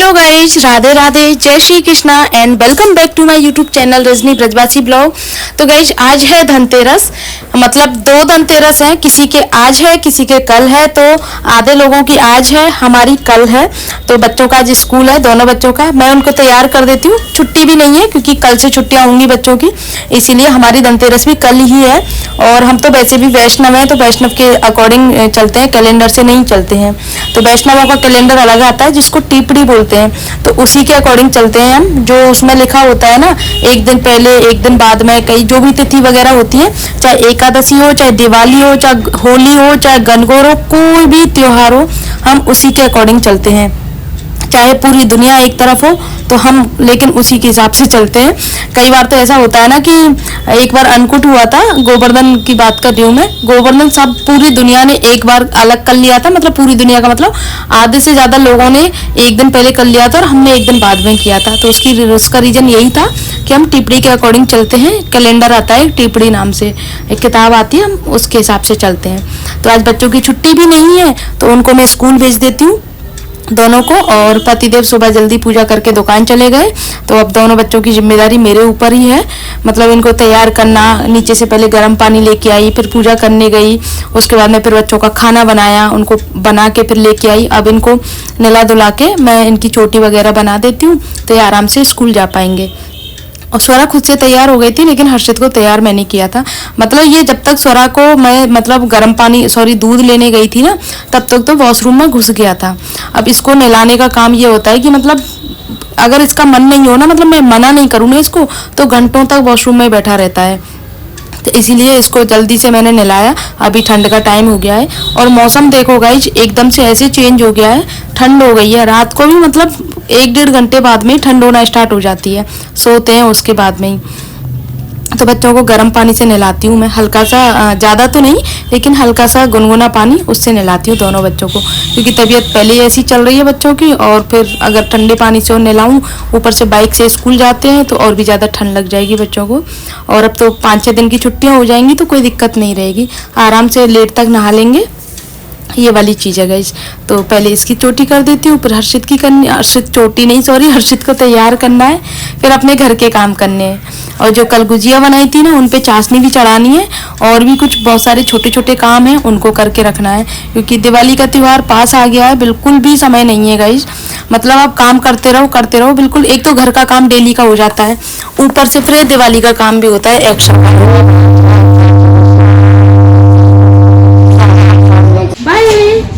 Hello guys, Radhe Radhe, जय Shri Krishna and welcome back to my YouTube channel Rajni Brajwasi blog. तो guys, आज है धनतेरस। मतलब दो धनतेरस है, किसी के आज है किसी के कल है। तो आधे लोगों की आज है, हमारी कल है। तो बच्चों का आज स्कूल है, दोनों बच्चों का। मैं उनको तैयार कर देती हूँ, छुट्टी भी नहीं है क्योंकि कल से छुट्टियां होंगी बच्चों की, इसीलिए हमारी धनतेरस भी कल ही है। और हम तो वैसे भी वैष्णव हैं, तो वैष्णव के अकॉर्डिंग चलते हैं, कैलेंडर से नहीं चलते हैं। तो वैष्णवों का कैलेंडर अलग आता है जिसको टीपड़ी बोलते हैं, तो उसी के अकॉर्डिंग चलते हैं हम। जो उसमें लिखा होता है ना, एक दिन पहले एक दिन बाद में, कई जो भी तिथि वगैरह होती है, चाहे एकादशी हो, चाहे दिवाली हो, चाहे होली हो, चाहे गणगौर हो, कोई भी त्योहार हो, हम उसी के अकॉर्डिंग चलते हैं। चाहे पूरी दुनिया एक तरफ हो तो हम लेकिन उसी के हिसाब से चलते हैं। कई बार तो ऐसा होता है ना कि एक बार अन्नकूट हुआ था, गोवर्धन की बात कर रही हूँ मैं। गोवर्धन सब पूरी दुनिया ने एक बार अलग कर लिया था, मतलब पूरी दुनिया का मतलब आधे से ज्यादा लोगों ने एक दिन पहले कर लिया था और हमने एक दिन बाद में किया था। तो उसका रीजन यही था कि हम टिप्पणी के अकॉर्डिंग चलते हैं। कैलेंडर आता है टिप्पणी नाम से, एक किताब आती है, हम उसके हिसाब से चलते हैं। तो आज बच्चों की छुट्टी भी नहीं है, तो उनको मैं स्कूल भेज देती हूँ दोनों को। और पतिदेव सुबह जल्दी पूजा करके दुकान चले गए, तो अब दोनों बच्चों की जिम्मेदारी मेरे ऊपर ही है। मतलब इनको तैयार करना, नीचे से पहले गर्म पानी लेके आई, फिर पूजा करने गई, उसके बाद में फिर बच्चों का खाना बनाया, उनको बना के फिर लेके आई। अब इनको नहला धुला के मैं इनकी चोटी वगैरह बना देती हूँ, तो ये आराम से स्कूल जा पाएंगे। और स्वरा खुद से तैयार हो गई थी, लेकिन हर्षित को तैयार मैंने किया था। मतलब ये जब तक स्वरा को मैं मतलब गर्म पानी दूध लेने गई थी ना, तब तक तो वॉशरूम में घुस गया था। अब इसको नहलाने का काम ये होता है कि मतलब अगर इसका मन नहीं हो ना, मतलब मैं मना नहीं करूँ ना इसको, तो घंटों तक वॉशरूम में बैठा रहता है। तो इसीलिए इसको जल्दी से मैंने नहलाया। अभी ठंड का टाइम हो गया है और मौसम देखो गाइज, एकदम से ऐसे चेंज हो गया है, ठंड हो गई है। रात को भी मतलब एक डेढ़ घंटे बाद में ठंड होना स्टार्ट हो जाती है, सोते हैं उसके बाद में ही। तो बच्चों को गर्म पानी से नहलाती हूँ मैं, हल्का सा, ज़्यादा तो नहीं लेकिन हल्का सा गुनगुना पानी, उससे नहलाती हूँ दोनों बच्चों को, क्योंकि तबीयत पहले ही ऐसी चल रही है बच्चों की। और फिर अगर ठंडे पानी से नहलाऊँ, ऊपर से बाइक से स्कूल जाते हैं, तो और भी ज़्यादा ठंड लग जाएगी बच्चों को। और अब तो 5-6 दिन की छुट्टियाँ हो जाएंगी, तो कोई दिक्कत नहीं रहेगी, आराम से लेट तक नहा लेंगे। ये वाली चीज़ है गाइस। तो पहले इसकी चोटी कर देती हूँ, फिर हर्षित की करनी, हर्षित चोटी नहीं सॉरी, हर्षित को तैयार करना है, फिर अपने घर के काम करने हैं। और जो कल गुजिया बनाई थी ना, उन पे चाशनी भी चढ़ानी है, और भी कुछ बहुत सारे छोटे छोटे काम हैं, उनको करके रखना है, क्योंकि दिवाली का त्यौहार पास आ गया है। बिल्कुल भी समय नहीं है गाइस, मतलब आप काम करते रहो बिल्कुल। एक तो घर का काम डेली का हो जाता है, ऊपर से फिर दिवाली का काम भी होता है एक्स्ट्रा।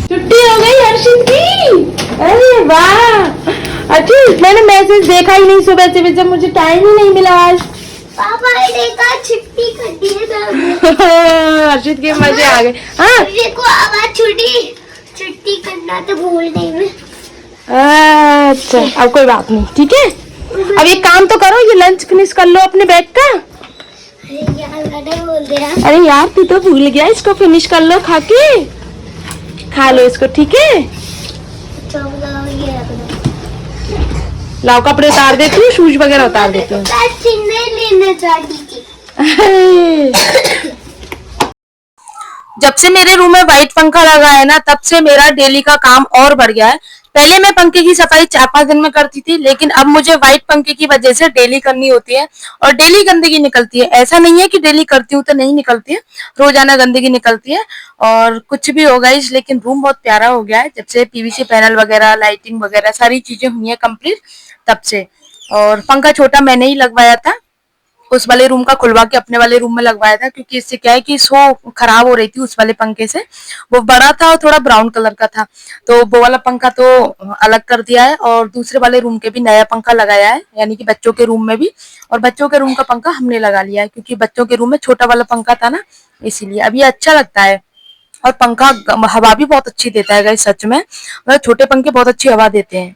छुट्टी हो गई हर्षित की, अरे वाह। अच्छा, मैंने मैसेज देखा ही नहीं सुबह से, जब मुझे टाइम ही नहीं मिला आज। पापा ने देखा छुट्टी कर दी है। हर्षित के मजे आ गए। हाँ, देखो अब छुट्टी करना तो भूल नहीं मैं। अच्छा, अब कोई बात नहीं, ठीक है। अब एक काम तो करो, ये लंच फिनिश कर लो अपने बैग का। अरे यार मैंने बोल दिया। अरे यार, तू तो भूल गया, इसको फिनिश कर लो, खा लो इसको, ठीक है। लाओ कपड़े उतार देती हूँ, शूज वगैरह उतार देती हूँ। जब से मेरे रूम में व्हाइट पंखा लगा है ना, तब से मेरा डेली का काम और बढ़ गया है। पहले मैं पंखे की सफाई 4-5 दिन में करती थी, लेकिन अब मुझे व्हाइट पंखे की वजह से डेली करनी होती है, और डेली गंदगी निकलती है। ऐसा नहीं है कि डेली करती हूँ तो नहीं निकलती है, रोजाना गंदगी निकलती है। और कुछ भी होगा इस, लेकिन रूम बहुत प्यारा हो गया है जब से पीवीसी पैनल वगैरह, लाइटिंग वगैरह सारी चीजें हुई है कंप्लीट, तब से। और पंखा छोटा मैंने ही लगवाया था, उस वाले रूम का खुलवा के अपने वाले रूम में लगवाया था, क्योंकि इससे क्या है कि सो खराब हो रही थी उस वाले पंखे से। वो बड़ा था और थोड़ा ब्राउन कलर का था, तो वो वाला पंखा तो अलग कर दिया है, और दूसरे वाले रूम के भी नया पंखा लगाया है, यानी कि बच्चों के रूम में भी। और बच्चों के रूम का पंखा हमने लगा लिया है, क्योंकि बच्चों के रूम में छोटा वाला पंखा था ना, इसीलिए। अब ये अच्छा लगता है, और पंखा हवा भी बहुत अच्छी देता है गाइस, सच में। मतलब छोटे पंखे बहुत अच्छी हवा देते हैं।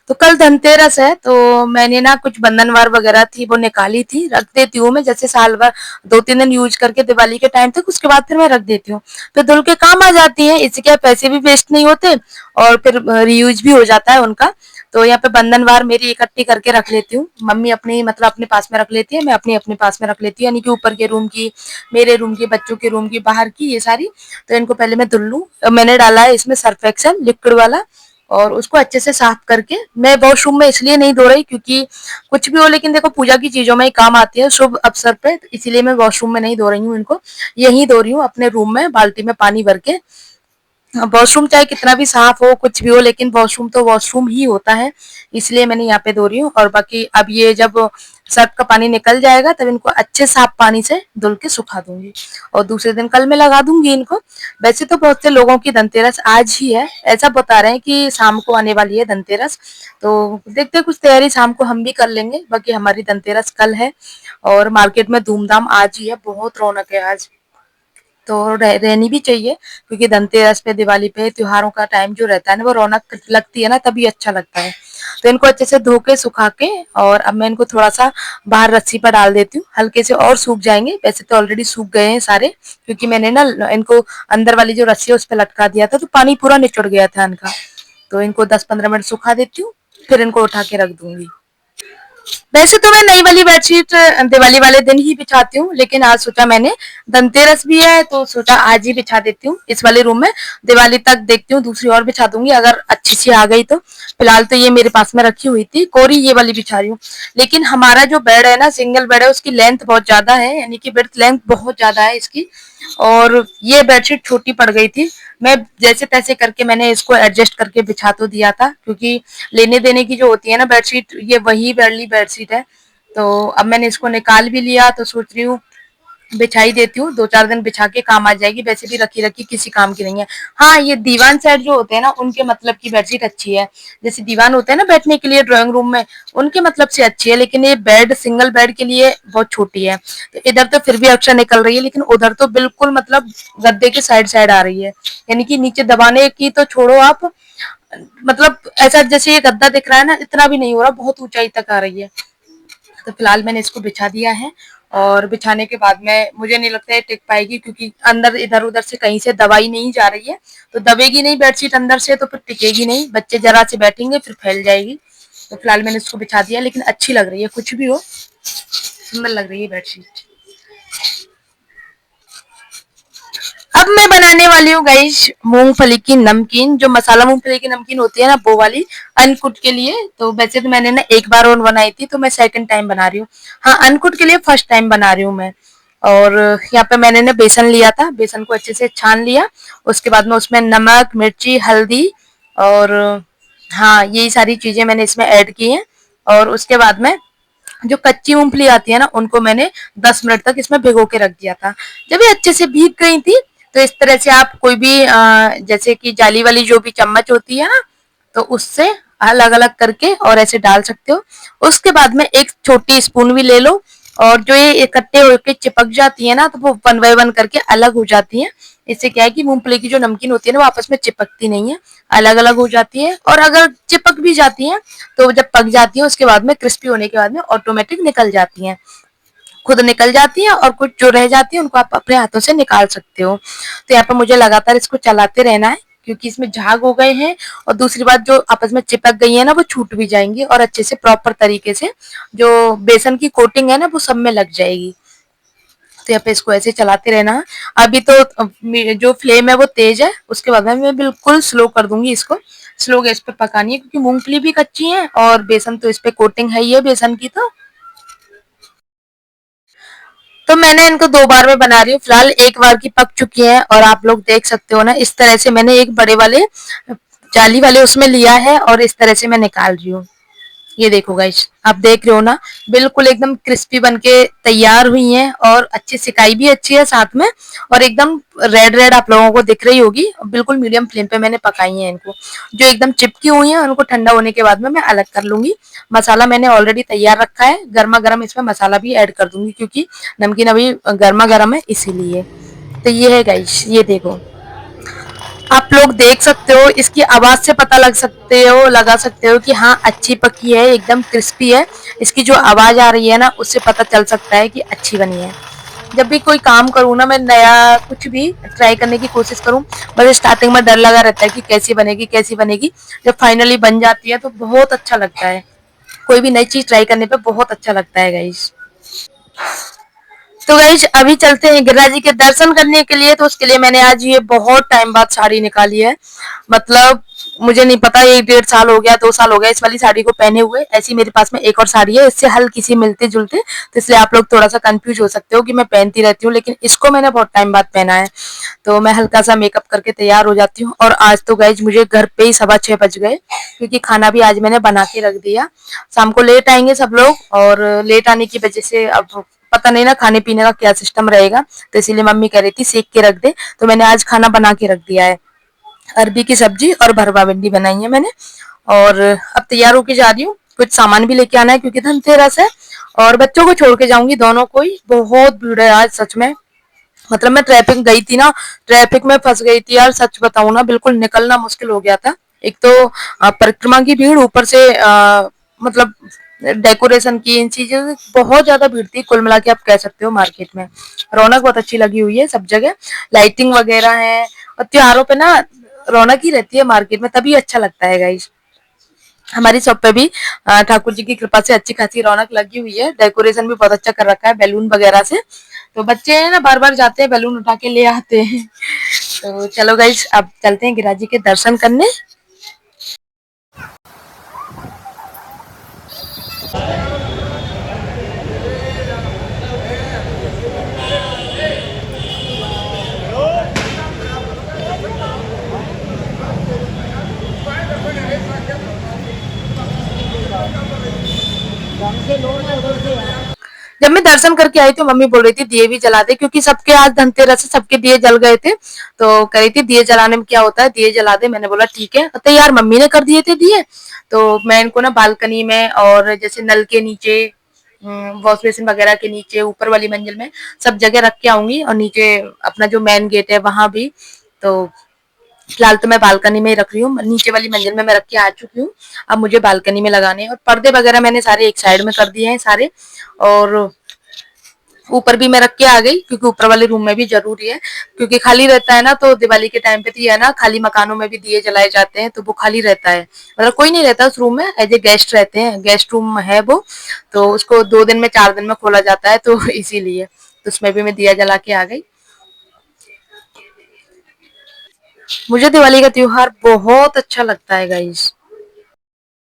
तो कल धनतेरस है, तो मैंने ना कुछ बंधनवार वगैरह थी, वो निकाली थी, रख देती हूँ मैं, जैसे साल भर 2-3 दिन यूज करके दिवाली के टाइम तक, उसके बाद फिर मैं रख देती हूँ, फिर धुल के काम आ जाती है। इससे क्या, पैसे भी वेस्ट नहीं होते और फिर रीयूज भी हो जाता है उनका। तो यहाँ पे बंधनवार मेरी इकट्ठी करके रख लेती हूँ, मम्मी अपनी मतलब अपने पास में रख लेती है, मैं अपनी अपने पास में रख लेती हूँ, यानी कि ऊपर के रूम की, मेरे रूम की, बच्चों के रूम की, बाहर की, ये सारी। तो इनको पहले मैं धुल लूँ। मैंने डाला है इसमें सर्फ एक्सेल लिक्विड वाला, और उसको अच्छे से साफ करके मैं वॉशरूम में इसलिए नहीं धो रही क्योंकि कुछ भी हो, लेकिन देखो पूजा की चीजों में ही काम आती है शुभ अवसर पे, तो इसीलिए मैं वॉशरूम में नहीं धो रही हूँ इनको, यहीं धो रही हूँ अपने रूम में बाल्टी में पानी भर के। वॉशरूम चाहे कितना भी साफ हो कुछ भी हो, लेकिन वॉशरूम तो वॉशरूम ही होता है, इसलिए मैंने यहाँ पे धो रही हूँ। और बाकी अब ये जब सर्फ का पानी निकल जाएगा तब इनको अच्छे साफ पानी से धुल के सुखा दूंगी और दूसरे दिन कल मैं लगा दूंगी इनको। वैसे तो बहुत से लोगों की धनतेरस आज ही है, ऐसा बता रहे हैं कि शाम को आने वाली है धनतेरस, तो देखते हैं कुछ तैयारी शाम को हम भी कर लेंगे। बाकी हमारी धनतेरस कल है और मार्केट में धूमधाम आज ही है, बहुत रौनक है आज, तो रहनी भी चाहिए क्योंकि धनतेरस पे दिवाली पे त्योहारों का टाइम जो रहता है ना वो रौनक लगती है ना, तभी अच्छा लगता है। तो इनको अच्छे से धो के सुखा के और अब मैं इनको थोड़ा सा बाहर रस्सी पर डाल देती हूँ, हल्के से और सूख जाएंगे, वैसे तो ऑलरेडी सूख गए हैं सारे क्योंकि मैंने ना इनको अंदर वाली जो रस्सी है उस पर लटका दिया था तो पानी पूरा निचुड़ गया था इनका। तो इनको 10-15 मिनट सुखा देती हूँ, फिर इनको उठा के रख दूंगी। वैसे तो मैं नई वाली बेडशीट दिवाली वाले दिन ही बिछाती हूँ, लेकिन आज सोचा मैंने धनतेरस भी है तो सोचा आज ही बिछा देती हूँ इस वाले रूम में, दिवाली तक देखती हूँ दूसरी और बिछा दूंगी अगर अच्छी सी आ गई तो। फिलहाल तो ये मेरे पास में रखी हुई थी, कोरी ये वाली बिछा रही हूँ। लेकिन हमारा जो बेड है ना सिंगल बेड है, उसकी लेंथ बहुत ज्यादा है, यानी कि बेड लेंथ बहुत ज्यादा है इसकी, और ये बेडशीट छोटी पड़ गई थी। मैं जैसे तैसे करके मैंने इसको एडजस्ट करके बिछा तो दिया था क्योंकि लेने देने की जो होती है ना बेडशीट, ये वही वाली बेडशीट है। तो अब मैंने इसको निकाल भी लिया तो सोच रही हूँ बिछाई देती हूँ, 2-4 दिन बिछा के काम आ जाएगी, वैसे भी रखी रखी किसी काम की नहीं है। हाँ, ये दीवान सेट जो होते हैं ना उनके मतलब की बेडशीट अच्छी है, जैसे दीवान होते हैं ना बैठने के लिए ड्राइंग रूम में, उनके मतलब से अच्छी है, लेकिन ये बेड सिंगल बेड के लिए बहुत छोटी है। तो इधर तो फिर भी अक्षर निकल रही है, लेकिन उधर तो बिल्कुल मतलब गद्दे के साइड साइड आ रही है, यानी कि नीचे दबाने की तो छोड़ो आप, मतलब ऐसा जैसे ये गद्दा दिख रहा है ना इतना भी नहीं हो रहा, बहुत ऊंचाई तक आ रही है। तो फिलहाल मैंने इसको बिछा दिया है और बिछाने के बाद में मुझे नहीं लगता है टिक पाएगी क्योंकि अंदर इधर उधर से कहीं से दवाई नहीं जा रही है, तो दबेगी नहीं बेडशीट अंदर से तो फिर टिकेगी नहीं, बच्चे जरा से बैठेंगे फिर फैल जाएगी। तो फिलहाल मैंने इसको बिछा दिया, लेकिन अच्छी लग रही है, कुछ भी हो सुंदर लग रही है बेडशीट। अब मैं बनाने वाली हूँ गाइस मूंगफली की नमकीन, जो मसाला मूंगफली की नमकीन होती है ना वो वाली, अनकुट के लिए। तो वैसे तो मैंने ना एक बार और बनाई थी, तो मैं सेकंड टाइम बना रही हूँ। हाँ, अनकुट के लिए फर्स्ट टाइम बना रही हूँ मैं। और यहाँ पे मैंने ना बेसन लिया था, बेसन को अच्छे से छान लिया, उसके बाद में उसमें नमक मिर्ची हल्दी और हाँ यही सारी चीजें मैंने इसमें ऐड की हैं। और उसके बाद में जो कच्ची मूंगफली आती है ना उनको मैंने 10 मिनट तक इसमें भिगो के रख दिया था। जब ये अच्छे से भीग गई थी तो इस तरह से आप कोई भी जैसे कि जाली वाली जो भी चम्मच होती है ना, तो उससे अलग अलग करके और ऐसे डाल सकते हो। उसके बाद में एक छोटी स्पून भी ले लो, और जो ये इकट्ठे होकर चिपक जाती है ना तो वो 1 बाय 1 करके अलग हो जाती है। इससे क्या है कि मूंगफली की जो नमकीन होती है ना वो आपस में चिपकती नहीं है, अलग अलग हो जाती है। और अगर चिपक भी जाती है तो जब पक जाती है उसके बाद में क्रिस्पी होने के बाद में ऑटोमेटिक निकल जाती हैं, खुद निकल जाती है, और कुछ जो रह जाती है उनको आप अपने हाथों से निकाल सकते हो। तो यहाँ पर मुझे लगातार इसको चलाते रहना है क्योंकि इसमें झाग हो गए हैं, और दूसरी बात जो आपस में चिपक गई है ना वो छूट भी जाएंगी और अच्छे से प्रॉपर तरीके से जो बेसन की कोटिंग है ना वो सब में लग जाएगी। तो यहाँ पे इसको ऐसे चलाते रहना। अभी तो जो फ्लेम है वो तेज है, उसके बाद में मैं बिल्कुल स्लो कर दूंगी इसको, स्लो गैस पे पकानी है क्योंकि मूंगफली भी कच्ची है और बेसन तो इस पे कोटिंग है ही है बेसन की। तो मैंने इनको 2 बार में बना रही हूँ, फिलहाल एक बार की पक चुकी है और आप लोग देख सकते हो ना इस तरह से मैंने एक बड़े वाले जाली वाले उसमें लिया है और इस तरह से मैं निकाल रही हूँ। ये देखो गाइस आप देख रहे हो ना, बिल्कुल एकदम क्रिस्पी बनके तैयार हुई हैं और अच्छी सिकाई भी अच्छी है साथ में, और एकदम रेड रेड आप लोगों को दिख रही होगी। बिल्कुल मीडियम फ्लेम पे मैंने पकाई है इनको, जो एकदम चिपकी हुई है उनको ठंडा होने के बाद में मैं अलग कर लूंगी। मसाला मैंने ऑलरेडी तैयार रखा है, गर्मा गर्म इसमें मसाला भी ऐड कर दूंगी क्योंकि नमकीन अभी गर्मा गर्म है इसीलिए। तो ये है गाइस, ये देखो आप लोग देख सकते हो, इसकी आवाज से पता लगा सकते हो कि हाँ अच्छी पकी है, एकदम क्रिस्पी है। इसकी जो आवाज आ रही है ना उससे पता चल सकता है कि अच्छी बनी है। जब भी कोई काम करूँ ना मैं नया कुछ भी ट्राई करने की कोशिश करूँ, बस स्टार्टिंग में डर लगा रहता है कि कैसी बनेगी कैसी बनेगी, जब फाइनली बन जाती है तो बहुत अच्छा लगता है। कोई भी नई चीज ट्राई करने पे बहुत अच्छा लगता है गाइस। तो गाइज अभी चलते हैं गिरिराज जी के दर्शन करने के लिए। तो उसके लिए मैंने आज ये बहुत टाइम बाद साड़ी निकाली है। मतलब मुझे नहीं पता, 1 डेढ़ साल हो गया, 2 साल हो गया इस वाली साड़ी को पहने हुए। ऐसी मेरे पास में एक और साड़ी है, इससे हल्की सी मिलते जुलते, तो इसलिए आप लोग थोड़ा सा कंफ्यूज हो सकते हो कि मैं पहनती रहती हूँ, लेकिन इसको मैंने बहुत टाइम बाद पहना है। तो मैं हल्का सा मेकअप करके तैयार हो जाती हूँ। और आज तो गाइज मुझे घर पे ही 6:15 बज गए, क्योंकि खाना भी आज मैंने बना के रख दिया। शाम को लेट आएंगे सब लोग, और लेट आने की वजह से अब पता नहीं ना खाने पीने का क्या सिस्टम रहेगा, तो इसीलिए मम्मी कह रही थी सेक के रख दे, तो मैंने आज खाना बना के रख दिया है। अरबी की सब्जी और भरवा भिंडी बनाई है मैंने। और अब तैयार होके जा रही हूँ, कुछ सामान भी लेके आना है क्योंकि धनतेरस है। और बच्चों को छोड़ के जाऊंगी, दोनों को ही। बहुत भीड़ है आज सच में। मतलब मैं ट्रैफिक गई थी ना, ट्रैफिक में फंस गई थी यार, सच बताऊं ना, बिल्कुल निकलना मुश्किल हो गया था। एक तो परिक्रमा की भीड़, ऊपर से मतलब डेकोरेशन की इन चीजों की बहुत ज्यादा भीड़ थी। कुल मिला के आप कह सकते हो मार्केट में रौनक बहुत अच्छी लगी हुई है सब जगह, लाइटिंग वगैरह है। और त्योहारों पे ना रौनक ही रहती है मार्केट में, तभी अच्छा लगता है गाइस। हमारी शॉप पे भी ठाकुर जी की कृपा से अच्छी खासी रौनक लगी हुई है। डेकोरेशन भी बहुत अच्छा कर रखा है बैलून वगैरह से। तो बच्चे हैं ना, बार बार जाते हैं बैलून उठा के ले आते हैं। तो चलो गाइस अब चलते हैं गिरिराज जी के दर्शन करने। जब मैं दर्शन करके आई तो मम्मी बोल रही थी दिए भी जला दे, क्योंकि सबके आज धनतेरस से सबके दिए जल गए थे। तो कह रही थी दिए जलाने में क्या होता है, दिए जला दे। मैंने बोला ठीक है। तो यार मम्मी ने कर दिए थे दिए, तो मैं इनको ना बालकनी में और जैसे नल के नीचे, वॉश बेसिन वगैरह के नीचे, ऊपर वाली मंजिल में सब जगह रख के आऊंगी, और नीचे अपना जो मेन गेट है वहां भी। तो फिलहाल तो मैं बालकनी में ही रख रही हूँ, नीचे वाली मंजिल में मैं रख के आ चुकी हूँ। अब मुझे बालकनी में लगाने हैं। और पर्दे वगैरह मैंने सारे एक साइड में कर दिए हैं सारे। और ऊपर भी मैं रख के आ गई, क्योंकि ऊपर वाले रूम में भी जरूरी है, क्योंकि खाली रहता है ना। तो दिवाली के टाइम पे तो ये है ना, खाली मकानों में भी दिए जलाए जाते हैं, तो वो खाली रहता है। मतलब कोई नहीं रहता उस रूम में, एज ए गेस्ट रहते हैं, गेस्ट रूम है वो। तो उसको 2 दिन में 4 दिन में खोला जाता है, तो इसीलिए तो उसमें भी मैं दिया जला के आ गई। मुझे दिवाली का त्योहार बहुत अच्छा लगता है गाइस।